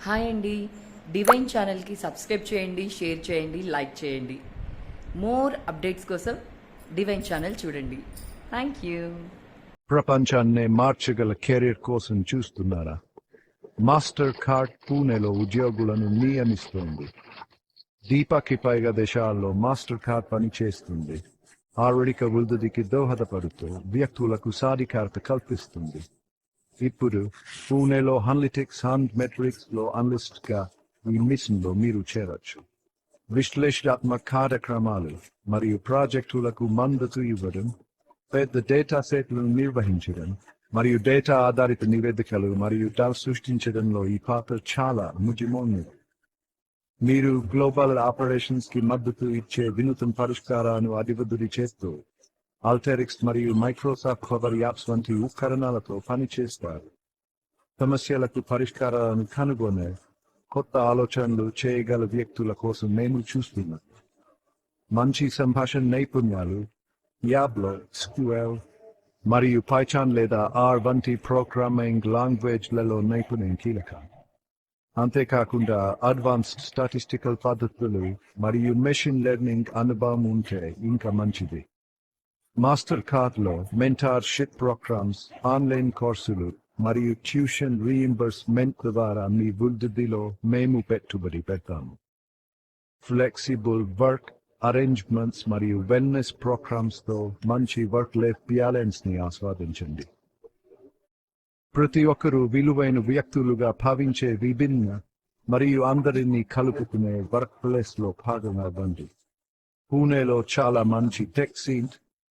Hi అండి. Divine ఛానల్కి subscribe చేయండి, షేర్ చేయండి, లైక్ చేయండి. మోర్ అప్డేట్స్ కోసం డివైన్ ఛానల్ చూడండి. Thank you. ప్రపంచాన్నే మార్చగల కెరీర్ కోసం చూస్తున్నారా? మాస్టర్ కార్డ్ పూణేలో ఉద్యోగులను నియమిస్తోంది. దీపాకి పైగా దేశాల్లో మాస్టర్ కార్డ్ పనిచేస్తుంది. ఆర్థిక వృద్ధికి దోహదపడుతూ వ్యక్తులకు సాధికారత కల్పిస్తుంది. ఇప్పుడు పూణేలో అనలిటిక్స్ అండ్ మెట్రిక్స్ లో అనలిస్ట్ గా ఈ మిషన్ లో మీరు చేరొచ్చు. విశ్లేషణాత్మక కార్యక్రమాలు మరియు ప్రాజెక్టులకు మద్దతు ఇవ్వడం, పెద్ద డేటా సెట్లను నిర్వహించడం మరియు డేటా ఆధారిత నివేదికలు మరియు డాల్ సృష్టించడంలో ఈ పాత్ర చాలా ముఖ్యమైనది. మీరు గ్లోబల్ ఆపరేషన్స్ కి మద్దతు ఇచ్చే వినూత్న పరిష్కారాలను అభివృద్ధి చేస్తూ ఆల్టెరిక్స్ మరియు మైక్రోసాఫ్ట్ పవర్ యాప్స్ వంటి ఉపకరణాలతో పనిచేస్తారు. సమస్యలకు పరిష్కారాలను కనుగొనే కొత్త ఆలోచనలు చేయగల వ్యక్తుల కోసం మేము చూస్తున్నాం. మంచి సంభాషణ నైపుణ్యాలు, యాబ్లో, SQL మరియు పైథాన్ లేదా ఆర్ వంటి ప్రోగ్రామింగ్ లాంగ్వేజ్లలో నైపుణ్యం కీలకం. అంతేకాకుండా అడ్వాన్స్డ్ స్టాటిస్టికల్ పద్ధతులు మరియు మెషిన్ లెర్నింగ్ అనుభవం ఉంటే ఇంకా మంచిది. మాస్టర్ కార్డ్లో మెంటార్షిప్ ప్రోగ్రామ్స్, ఆన్లైన్ కోర్సులు మరియు ట్యూషన్ రీయింబర్స్మెంట్ ద్వారా మీ వృద్ధిలో మేము పెట్టుబడి పెడతాము. ఫ్లెక్సిబుల్ వర్క్ అరేంజ్మెంట్స్ మరియు వెల్నెస్ ప్రోగ్రామ్స్తో మంచి వర్క్ లైఫ్ బ్యాలెన్స్ ని ఆస్వాదించండి. ప్రతి ఒక్కరూ విలువైన వ్యక్తులుగా భావించే విభిన్న మరియు అందరినీ కలుపుకునే వర్క్ ప్లేస్ లో భాగమవ్వండి. పూణేలో చాలా మంచి tech scene,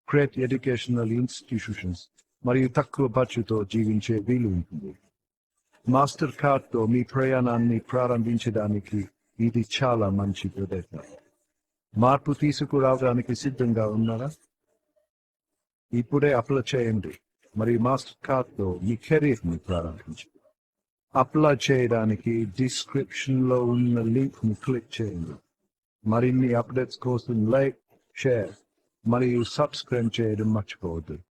great educational institutions మరియు తక్కువ ఖర్చుతో జీవించే వీలు ఉంటుంది. మాస్టర్ కార్డ్తో మీ ప్రయాణాన్ని ప్రారంభించడానికి ఇది చాలా మంచి ప్రదేశం. మార్పు తీసుకురావడానికి సిద్ధంగా ఉన్నారా? ఇప్పుడే అప్లై చేయండి మరియు మాస్టర్ కార్డ్తో మీ కెరీర్ ని ప్రారంభించండి. అప్లై చేయడానికి డిస్క్రిప్షన్ లో ఉన్న లింక్ ని క్లిక్ చేయండి. మరిన్ని అప్డేట్స్ కోసం లైక్, షేర్ మరియు సబ్స్క్రైబ్ చేయడం మర్చిపోవద్దు.